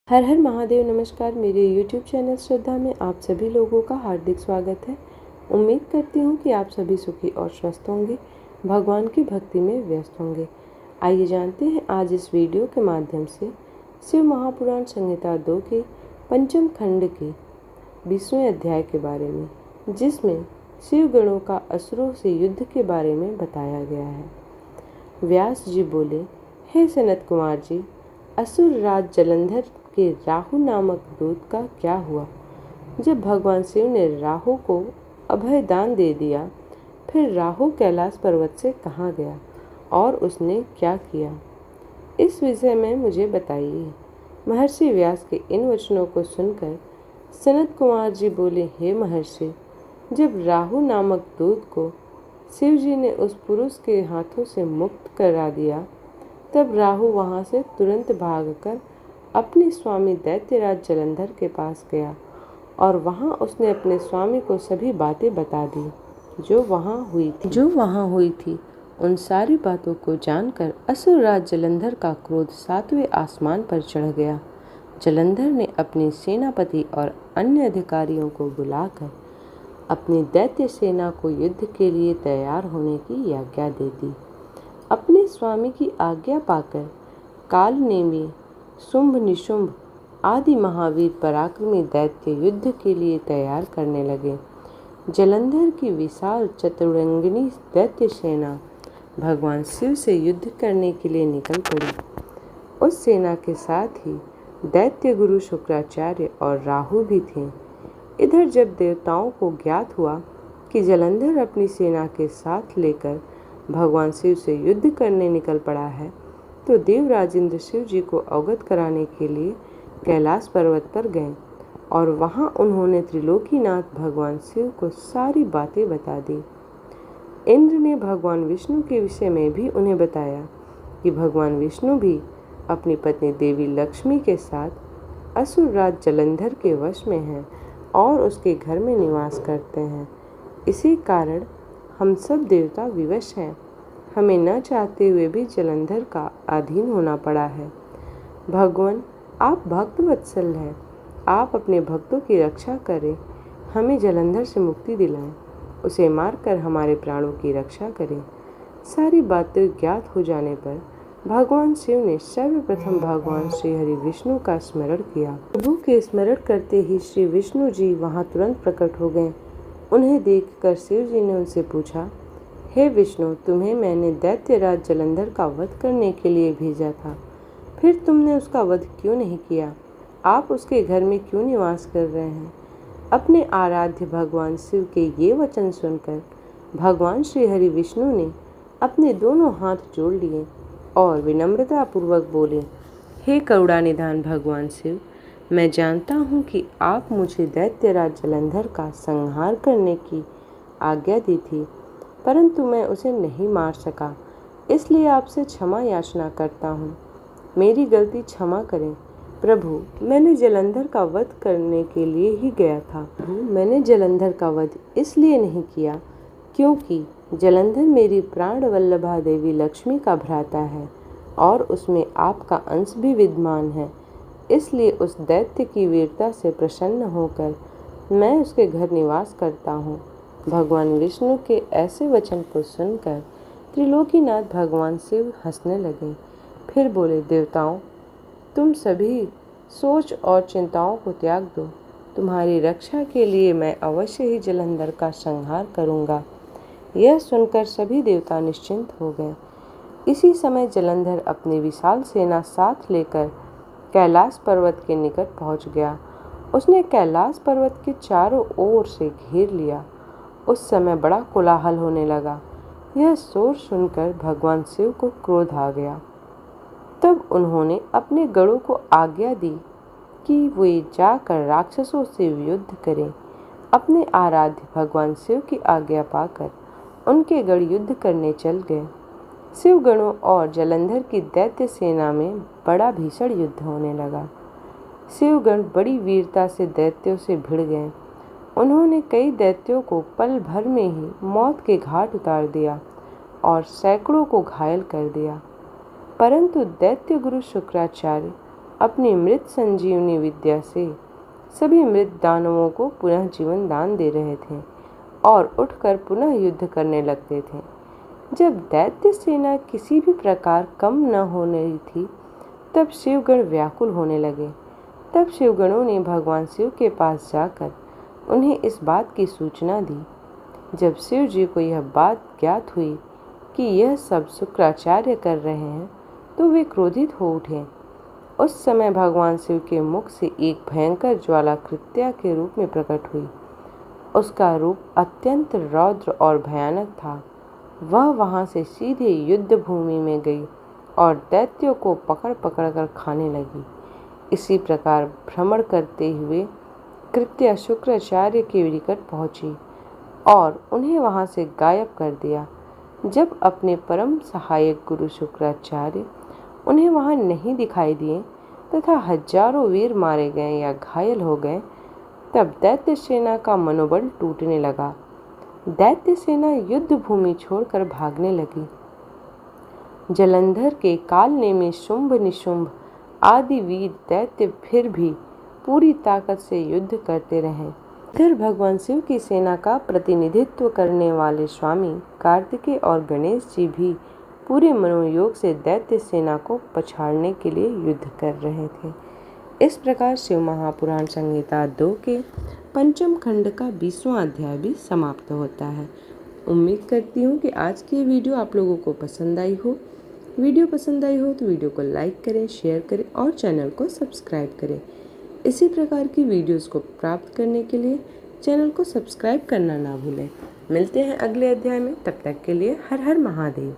हर हर महादेव। नमस्कार। मेरे YouTube channel श्रद्धा में आप सभी लोगों का हार्दिक स्वागत है। उम्मीद करती हूँ कि आप सभी सुखी और स्वस्थ होंगे, भगवान की भक्ति में व्यस्त होंगे। आइए जानते हैं आज इस वीडियो के माध्यम से शिव महापुराण संहिता 2 के पंचम खंड के 20वें अध्याय के बारे में, जिसमें शिव गणों का असुरों से युद्ध के बारे में बताया गया है। व्यास जी बोले, हे सनत कुमार जी, असुर राज जलंधर के राहु नामक दूत का क्या हुआ? जब भगवान शिव ने राहु को अभय दान दे दिया, फिर राहु कैलाश पर्वत से कहाँ गया और उसने क्या किया? इस विषय में मुझे बताइए। महर्षि व्यास के इन वचनों को सुनकर सनत कुमार जी बोले, हे महर्षि, जब राहु नामक दूत को शिव जी ने उस पुरुष के हाथों से मुक्त करा दिया, तब राहु वहां से तुरंत भागकर अपने स्वामी दैत्यराज जलंधर के पास गया और वहां उसने अपने स्वामी को सभी बातें बता दी जो वहां हुई थी। उन सारी बातों को जानकर असुर राज जलंधर का क्रोध 7वें आसमान पर चढ़ गया। जलंधर ने अपने सेनापति और अन्य अधिकारियों को बुलाकर अपनी दैत्य सेना को युद्ध के लिए तैयार होने की आज्ञा दे दी। अपने स्वामी की आज्ञा पाकर काल नेमी, शुंभ निशुंभ आदि महावीर पराक्रमी दैत्य युद्ध के लिए तैयार करने लगे। जलंधर की विशाल चतुरंगिनी दैत्य सेना भगवान शिव से युद्ध करने के लिए निकल पड़ी। उस सेना के साथ ही दैत्य गुरु शुक्राचार्य और राहु भी थे। इधर जब देवताओं को ज्ञात हुआ कि जलंधर अपनी सेना के साथ लेकर भगवान शिव से युद्ध करने निकल पड़ा है, तो देवराज इंद्र शिव जी को अवगत कराने के लिए कैलाश पर्वत पर गए और वहां उन्होंने त्रिलोकीनाथ भगवान शिव को सारी बातें बता दी। इंद्र ने भगवान विष्णु के विषय में भी उन्हें बताया कि भगवान विष्णु भी अपनी पत्नी देवी लक्ष्मी के साथ असुर राज जलंधर के वश में हैं और उसके घर में निवास करते हैं। इसी कारण हम सब देवता विवश हैं। हमें न चाहते हुए भी जलंधर का अधीन होना पड़ा है। भगवान, आप भक्त वत्सल हैं। आप अपने भक्तों की रक्षा करें, हमें जलंधर से मुक्ति दिलाएं, उसे मारकर हमारे प्राणों की रक्षा करें। सारी बातें ज्ञात हो जाने पर भगवान शिव ने सर्वप्रथम भगवान श्री हरि विष्णु का स्मरण किया। प्रभु के स्मरण करते ही श्री विष्णु जी वहां तुरंत प्रकट हो गए। उन्हें देखकर शिव जी ने उनसे पूछा, हे विष्णु, तुम्हें मैंने दैत्यराज जलंधर का वध करने के लिए भेजा था, फिर तुमने उसका वध क्यों नहीं किया? आप उसके घर में क्यों निवास कर रहे हैं? अपने आराध्य भगवान शिव के ये वचन सुनकर भगवान श्री हरि विष्णु ने अपने दोनों हाथ जोड़ लिए और विनम्रता पूर्वक बोले, हे करुणानिधान भगवान शिव, मैं जानता हूँ कि आप मुझे दैत्यराज जलंधर का संहार करने की आज्ञा दी थी, परंतु मैं उसे नहीं मार सका, इसलिए आपसे क्षमा याचना करता हूँ। मेरी गलती क्षमा करें। प्रभु, मैंने जलंधर का वध करने के लिए ही गया था। मैंने जलंधर का वध इसलिए नहीं किया क्योंकि जलंधर मेरी प्राण वल्लभा देवी लक्ष्मी का भ्राता है और उसमें आपका अंश भी विद्यमान है। इसलिए उस दैत्य की वीरता से प्रसन्न होकर मैं उसके घर निवास करता हूँ। भगवान विष्णु के ऐसे वचन को सुनकर त्रिलोकीनाथ भगवान शिव हंसने लगे। फिर बोले, देवताओं, तुम सभी सोच और चिंताओं को त्याग दो। तुम्हारी रक्षा के लिए मैं अवश्य ही जलंधर का संहार करूंगा। यह सुनकर सभी देवता निश्चिंत हो गए। इसी समय जलंधर अपनी विशाल सेना साथ लेकर कैलाश पर्वत के निकट पहुंच गया। उसने कैलाश पर्वत के चारों ओर से घेर लिया। उस समय बड़ा कोलाहल होने लगा। यह शोर सुनकर भगवान शिव को क्रोध आ गया। तब उन्होंने अपने गणों को आज्ञा दी कि वे जाकर राक्षसों से युद्ध करें। अपने आराध्य भगवान शिव की आज्ञा पाकर उनके गण युद्ध करने चल गए। शिव गणों और जलंधर की दैत्य सेना में बड़ा भीषण युद्ध होने लगा। शिवगण बड़ी वीरता से दैत्यों से भिड़ गए। उन्होंने कई दैत्यों को पल भर में ही मौत के घाट उतार दिया और सैकड़ों को घायल कर दिया, परंतु दैत्य गुरु शुक्राचार्य अपनी मृत संजीवनी विद्या से सभी मृत दानवों को पुनः जीवन दान दे रहे थे और उठकर पुनः युद्ध करने लगते थे। जब दैत्य सेना किसी भी प्रकार कम न हो रही थी, तब शिवगण व्याकुल होने लगे। तब शिवगणों ने भगवान शिव के पास जाकर उन्हें इस बात की सूचना दी। जब शिव जी को यह बात ज्ञात हुई कि यह सब शुक्राचार्य कर रहे हैं, तो वे क्रोधित हो उठे। उस समय भगवान शिव के मुख से एक भयंकर ज्वाला कृत्या के रूप में प्रकट हुई। उसका रूप अत्यंत रौद्र और भयानक था। वह वहां से सीधे युद्ध भूमि में गई और दैत्यों को पकड़ पकड़ कर खाने लगी। इसी प्रकार भ्रमण करते हुए कृत्या शुक्राचार्य के निकट पहुंची और उन्हें वहां से गायब कर दिया। जब अपने परम सहायक गुरु शुक्राचार्य उन्हें वहां नहीं दिखाई दिए तथा हजारों वीर मारे गए या घायल हो गए, तब दैत्य सेना का मनोबल टूटने लगा। दैत्य सेना युद्ध भूमि छोड़कर भागने लगी। जलंधर के कालनेमी शुंभ निशुंभ आदि वीर दैत्य फिर भी पूरी ताकत से युद्ध करते रहे। इधर भगवान शिव की सेना का प्रतिनिधित्व करने वाले स्वामी कार्तिकेय और गणेश जी भी पूरे मनोयोग से दैत्य सेना को पछाड़ने के लिए युद्ध कर रहे थे। इस प्रकार शिव महापुराण संहिता 2 के पंचम खंड का 20वां अध्याय भी समाप्त होता है। उम्मीद करती हूँ कि आज की वीडियो आप लोगों को पसंद आई हो। वीडियो पसंद आई हो तो वीडियो को लाइक करें, शेयर करें और चैनल को सब्सक्राइब करें। इसी प्रकार की वीडियोस को प्राप्त करने के लिए चैनल को सब्सक्राइब करना ना भूलें। मिलते हैं अगले अध्याय में, तब तक के लिए हर हर महादेव।